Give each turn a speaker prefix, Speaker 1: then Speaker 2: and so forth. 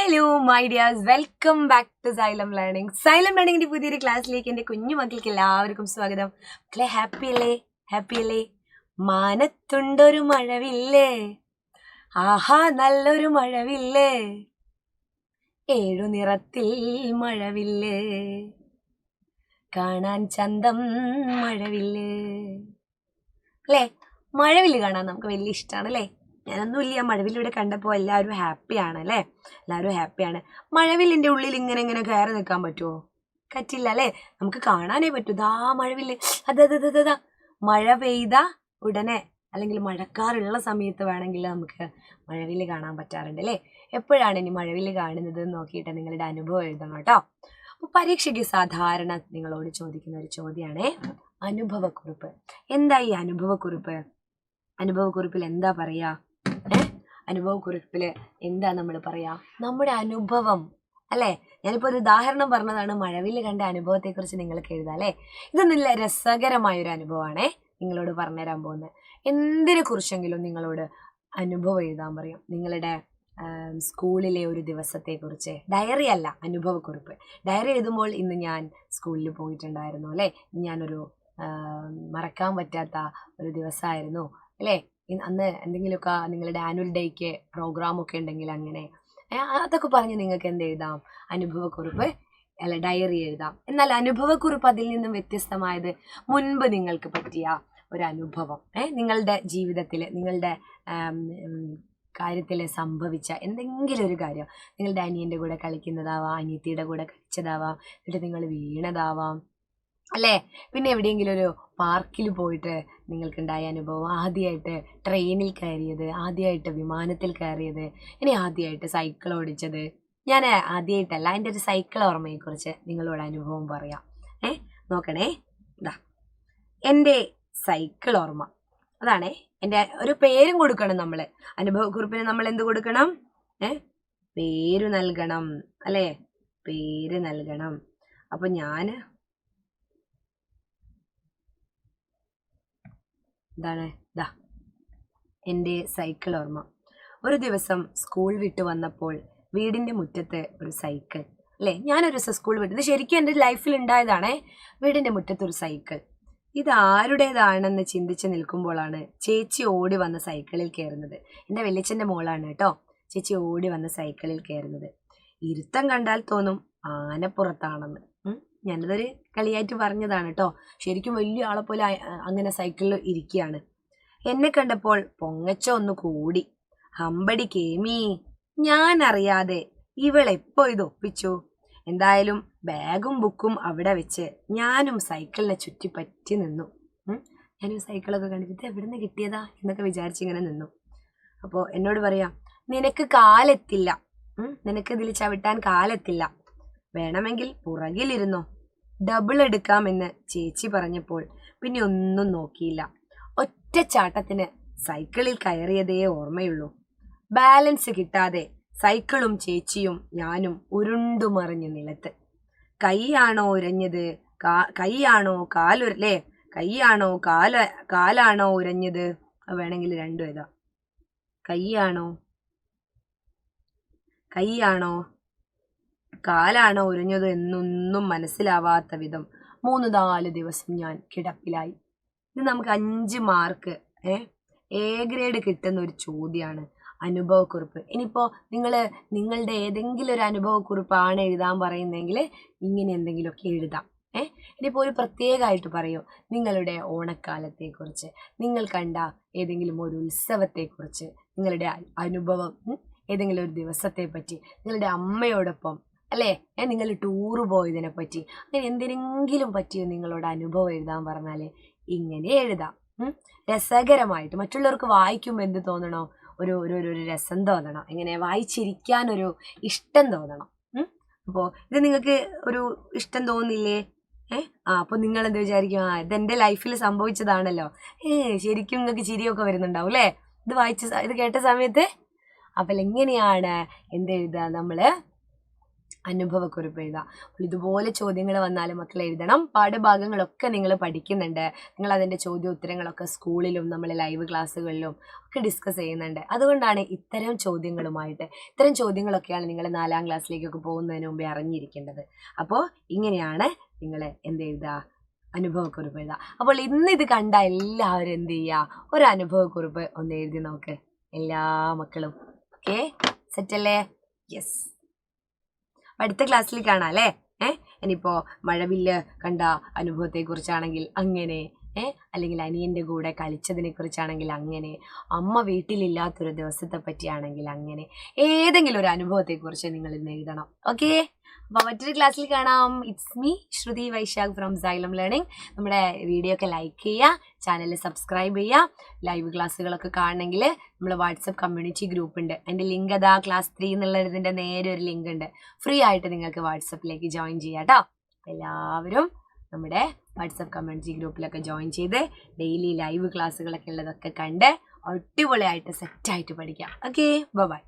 Speaker 1: Hello my dears, welcome back to Xylem learning. Xylem ലേണിംഗിന്റെ പുതിയൊരു ക്ലാസ്സിലേക്ക് എൻ്റെ കുഞ്ഞു മക്കൾക്ക് എല്ലാവർക്കും സ്വാഗതം. മക്കളെ ഹാപ്പി അല്ലേ? മാനത്തുണ്ടൊരു മഴവില്ലേ, ആഹാ നല്ലൊരു മഴവില്ലേ, 7 നിറത്തിൽ മഴവില്ലേ, കാണാൻ ചന്തം മഴവില്ലേ. അല്ലേ, മഴവില്ല് കാണാൻ നമുക്ക് വലിയ ഇഷ്ടമാണ് അല്ലേ? ഞാനൊന്നുമില്ല, മഴവില്ലിവിടെ കണ്ടപ്പോൾ എല്ലാവരും ഹാപ്പിയാണ് അല്ലേ? എല്ലാവരും ഹാപ്പിയാണ്. മഴവില്ലിൻ്റെ ഉള്ളിൽ ഇങ്ങനെ കയറി നിൽക്കാൻ പറ്റുമോ? പറ്റില്ല അല്ലേ? നമുക്ക് കാണാനേ പറ്റൂ. ദാ മഴവില്ല്, അതാ മഴ പെയ്ത ഉടനെ അല്ലെങ്കിൽ മഴക്കാറുള്ള സമയത്ത് വേണമെങ്കിൽ നമുക്ക് മഴവില്ല് കാണാൻ പറ്റാറുണ്ട് അല്ലേ? എപ്പോഴാണ് ഇനി മഴവില്ല് കാണുന്നത് നോക്കിയിട്ട് നിങ്ങളുടെ അനുഭവം എഴുതണം കേട്ടോ. അപ്പോൾ പരീക്ഷയ്ക്ക് സാധാരണ നിങ്ങളോട് ചോദിക്കുന്ന ഒരു ചോദ്യമാണേ, അനുഭവക്കുറിപ്പ്. എന്താ ഈ അനുഭവക്കുറിപ്പ്? അനുഭവക്കുറിപ്പിൽ എന്താ പറയുക? അനുഭവക്കുറിപ്പിൽ എന്താ നമ്മൾ പറയാ? നമ്മുടെ അനുഭവം അല്ലേ? ഞാനിപ്പോൾ ഒരു ഉദാഹരണം പറഞ്ഞതാണ്, മഴവില്ല് കണ്ട അനുഭവത്തെക്കുറിച്ച് നിങ്ങൾക്ക് എഴുതാം അല്ലേ? ഇതൊന്നുമില്ല, രസകരമായൊരു അനുഭവമാണേ നിങ്ങളോട് പറഞ്ഞുതരാൻ പോകുന്നത്. എന്തിനെ കുറിച്ചെങ്കിലും നിങ്ങളോട് അനുഭവം എഴുതാൻ പറയും. നിങ്ങളുടെ സ്കൂളിലെ ഒരു ദിവസത്തെക്കുറിച്ച്. ഡയറി അല്ല, അനുഭവക്കുറിപ്പ്. ഡയറി എഴുതുമ്പോൾ ഇന്ന് ഞാൻ സ്കൂളിൽ പോയിട്ടുണ്ടായിരുന്നു അല്ലേ, ഞാനൊരു മറക്കാൻ പറ്റാത്ത ഒരു ദിവസമായിരുന്നു അല്ലേ, അന്ന് എന്തെങ്കിലുമൊക്കെ നിങ്ങളുടെ ആനുവൽ ഡേക്ക് പ്രോഗ്രാമൊക്കെ ഉണ്ടെങ്കിൽ അങ്ങനെ അതൊക്കെ പറഞ്ഞ് നിങ്ങൾക്ക് എന്ത് എഴുതാം? അനുഭവക്കുറിപ്പ് അല്ല, ഡയറി എഴുതാം. എന്നാൽ അനുഭവക്കുറിപ്പ് അതിൽ നിന്നും വ്യത്യസ്തമായത് മുൻപ് നിങ്ങൾക്ക് പറ്റിയ ഒരു അനുഭവം, നിങ്ങളുടെ ജീവിതത്തിൽ നിങ്ങളുടെ കാര്യത്തിൽ സംഭവിച്ച എന്തെങ്കിലും ഒരു കാര്യം. നിങ്ങളുടെ അനിയൻ്റെ കൂടെ കളിക്കുന്നതാവാം, അനിയത്തിയുടെ കൂടെ കളിച്ചതാവാം, എന്നിട്ട് നിങ്ങൾ വീണതാവാം അല്ലേ? പിന്നെ എവിടെയെങ്കിലും ഒരു പാർക്കിൽ പോയിട്ട് നിങ്ങൾക്കുണ്ടായ അനുഭവം, ആദ്യമായിട്ട് ട്രെയിനിൽ കയറിയത്, ആദ്യമായിട്ട് വിമാനത്തിൽ കയറിയത്, ഇനി ആദ്യമായിട്ട് സൈക്കിൾ ഓടിച്ചത്. ഞാൻ ആദ്യമായിട്ടല്ല, എൻ്റെ ഒരു സൈക്കിൾ ഓർമ്മയെക്കുറിച്ച് നിങ്ങളോട് അനുഭവം പറയാം. നോക്കണേ, ഇതാ എൻ്റെ സൈക്കിൾ ഓർമ്മ. അതാണേ, എൻ്റെ ഒരു പേരും കൊടുക്കണം നമ്മൾ. അനുഭവക്കുറിപ്പിന് നമ്മൾ എന്ത് കൊടുക്കണം? പേര് നൽകണം അല്ലേ? പേര് നൽകണം. അപ്പം എന്താണ് ഇതാ എൻ്റെ സൈക്കിൾ ഓർമ്മ. ഒരു ദിവസം സ്കൂൾ വിട്ട് വന്നപ്പോൾ വീടിൻ്റെ മുറ്റത്ത് ഒരു സൈക്കിൾ അല്ലേ. ഞാനൊരു ദിവസം സ്കൂൾ വിട്ട്, ഇത് ശരിക്കും എൻ്റെ ലൈഫിൽ ഉണ്ടായതാണേ. വീടിൻ്റെ മുറ്റത്തൊരു സൈക്കിൾ. ഇത് ആരുടേതാണെന്ന് ചിന്തിച്ച് നിൽക്കുമ്പോഴാണ് ചേച്ചി ഓടി വന്ന സൈക്കിളിൽ കയറുന്നത്. എൻ്റെ വലിയച്ഛൻ്റെ മോളാണ് കേട്ടോ. ചേച്ചി ഓടി വന്ന സൈക്കിളിൽ കയറുന്നത്. ഇരുത്തം കണ്ടാൽ തോന്നും ആനപ്പുറത്താണെന്ന്. ഞാനതൊരു കളിയായിട്ട് പറഞ്ഞതാണ് കേട്ടോ. ശരിക്കും വലിയ ആളെ പോലെ അങ്ങനെ സൈക്കിളിൽ ഇരിക്കുകയാണ്. എന്നെ കണ്ടപ്പോൾ പൊങ്ങച്ച ഒന്ന് കൂടി. ഹമ്പടി കേമി, ഞാൻ അറിയാതെ ഇവളെപ്പോ ഇത് ഒപ്പിച്ചു. എന്തായാലും ബാഗും ബുക്കും അവിടെ വെച്ച് ഞാനും സൈക്കിളിനെ ചുറ്റിപ്പറ്റി നിന്നു. ഞാനും സൈക്കിളൊക്കെ കണ്ടിട്ട് എവിടെ നിന്ന് കിട്ടിയതാ എന്നൊക്കെ വിചാരിച്ചിങ്ങനെ നിന്നു. അപ്പോൾ എന്നോട് പറയാം, നിനക്ക് കാലെത്തില്ല, നിനക്ക് ഇതിൽ ചവിട്ടാൻ കാലെത്തില്ല, വേണമെങ്കിൽ പുറകിലിരുന്നോ, ഡബിൾ എടുക്കാമെന്ന് ചേച്ചി പറഞ്ഞപ്പോൾ പിന്നെ ഒന്നും നോക്കിയില്ല. ഒറ്റ ചാട്ടത്തിന് സൈക്കിളിൽ കയറിയതേ ഓർമ്മയുള്ളൂ. ബാലൻസ് കിട്ടാതെ സൈക്കിളും ചേച്ചിയും ഞാനും ഉരുണ്ടുമറിഞ്ഞ് നിലത്ത്. കൈയാണോ ഉരഞ്ഞത്, കൈയാണോ കാലുരല്ലേ, കാലാണോ ഉരഞ്ഞത്? വേണമെങ്കിൽ രണ്ടും ഏതാ. കൈയാണോ കാലാണോ ഉരഞ്ഞത് എന്നൊന്നും മനസ്സിലാവാത്ത വിധം 3-4 ദിവസം ഞാൻ കിടപ്പിലായി. ഇത് നമുക്ക് 5 മാർക്ക് എ ഗ്രേഡ് കിട്ടുന്ന ഒരു ചോദ്യമാണ്, അനുഭവക്കുറിപ്പ്. ഇനിയിപ്പോൾ നിങ്ങളുടെ ഏതെങ്കിലും ഒരു അനുഭവക്കുറിപ്പാണ് എഴുതാൻ പറയുന്നതെങ്കിൽ ഇങ്ങനെ എന്തെങ്കിലുമൊക്കെ എഴുതാം. ഇനിയിപ്പോൾ ഒരു പ്രത്യേകമായിട്ട് പറയൂ, നിങ്ങളുടെ ഓണക്കാലത്തെക്കുറിച്ച്, നിങ്ങൾ കണ്ട ഏതെങ്കിലും ഒരു ഉത്സവത്തെക്കുറിച്ച്, നിങ്ങളുടെ അനുഭവം, ഏതെങ്കിലും ഒരു ദിവസത്തെ പറ്റി, നിങ്ങളുടെ അമ്മയോടൊപ്പം അല്ലേ, നിങ്ങൾ ടൂറ് പോയതിനെ പറ്റി, അങ്ങനെ എന്തിനെങ്കിലും പറ്റിയോ നിങ്ങളോട് അനുഭവം എഴുതാൻ പറഞ്ഞാൽ ഇങ്ങനെ എഴുതാം. രസകരമായിട്ട് മറ്റുള്ളവർക്ക് വായിക്കുമ്പോൾ എന്ത് തോന്നണോ? ഒരു രസം തോന്നണം, ഇങ്ങനെ വായിച്ചിരിക്കാനൊരു ഇഷ്ടം തോന്നണം. അപ്പോൾ ഇത് നിങ്ങൾക്ക് ഒരു ഇഷ്ടം തോന്നില്ലേ? അപ്പോൾ നിങ്ങൾ എന്താ വിചാരിക്കും, ഇതെൻ്റെ ലൈഫിൽ സംഭവിച്ചതാണല്ലോ. ശരിക്കും നിങ്ങൾക്ക് ചിരിയൊക്കെ വരുന്നുണ്ടാവും അല്ലേ ഇത് കേട്ട സമയത്ത്? അപ്പോൾ എങ്ങനെയാണ് എന്ത് എഴുതുക? നമ്മൾ അനുഭവക്കുറിപ്പ് എഴുതാം. അപ്പോൾ ഇതുപോലെ ചോദ്യങ്ങൾ വന്നാൽ മക്കൾ എഴുതണം. പാഠഭാഗങ്ങളൊക്കെ നിങ്ങൾ പഠിക്കുന്നുണ്ട്. നിങ്ങൾ അതിൻ്റെ ചോദ്യോത്തരങ്ങളൊക്കെ സ്കൂളിലും നമ്മൾ ലൈവ് ക്ലാസ്സുകളിലും ഒക്കെ ഡിസ്കസ് ചെയ്യുന്നുണ്ട്. അതുകൊണ്ടാണ് ഇത്തരം ചോദ്യങ്ങളൊക്കെയാണ് നിങ്ങൾ 4ാം ക്ലാസ്സിലേക്കൊക്കെ പോകുന്നതിന് മുമ്പേ അറിഞ്ഞിരിക്കേണ്ടത്. അപ്പോൾ ഇങ്ങനെയാണ് നിങ്ങൾ എന്ത് എഴുതുക, അനുഭവക്കുറിപ്പ് എഴുതുക. അപ്പോൾ ഇന്ന് ഇത് കണ്ട എല്ലാവരും എന്ത് ചെയ്യുക, ഒരു അനുഭവക്കുറിപ്പ് ഒന്ന് എഴുതി നോക്ക് എല്ലാ മക്കളും. ഓക്കെ, സെറ്റല്ലേ? യെസ്. അടുത്ത ക്ലാസ്സിൽ കാണാം അല്ലേ? ഇനിയിപ്പോൾ മഴവില്ല് കണ്ട അനുഭവത്തെക്കുറിച്ചാണെങ്കിൽ അങ്ങനെ, അല്ലെങ്കിൽ അനിയൻ്റെ കൂടെ കളിച്ചതിനെ കുറിച്ചാണെങ്കിൽ അങ്ങനെ, അമ്മ വീട്ടിലില്ലാത്തൊരു ദിവസത്തെ പറ്റിയാണെങ്കിൽ അങ്ങനെ, ഏതെങ്കിലും ഒരു അനുഭവത്തെക്കുറിച്ച് നിങ്ങൾ ഇന്ന് എഴുതണം. ഓക്കെ, അപ്പോൾ മറ്റൊരു ക്ലാസ്സിൽ കാണാം. It's me Shruthi Vaishakh from Xylem learning. നമ്മുടെ വീഡിയോ ഒക്കെ ലൈക്ക് ചെയ്യുക, ചാനൽ സബ്സ്ക്രൈബ് ചെയ്യുക. ലൈവ് ക്ലാസ്സുകളൊക്കെ കാണണമെങ്കിൽ നമ്മൾ വാട്സപ്പ് കമ്മ്യൂണിറ്റി ഗ്രൂപ്പ് ഉണ്ട്. അതിൻ്റെ ലിങ്ക് അതാ ക്ലാസ് 3 എന്നുള്ളതിൻ്റെ നേരെ ഒരു ലിങ്ക് ഉണ്ട്. ഫ്രീ ആയിട്ട് നിങ്ങൾക്ക് വാട്സപ്പിലേക്ക് ജോയിൻ ചെയ്യാം കേട്ടോ. എല്ലാവരും നമ്മുടെ വാട്സപ്പ് കമ്മ്യൂണിറ്റി ഗ്രൂപ്പിലൊക്കെ ജോയിൻ ചെയ്ത് ഡെയിലി ലൈവ് ക്ലാസ്സുകളൊക്കെ ഉള്ളതൊക്കെ കണ്ട് അടിപൊളിയായിട്ട് സെറ്റായിട്ട് പഠിക്കാം. Okay, by.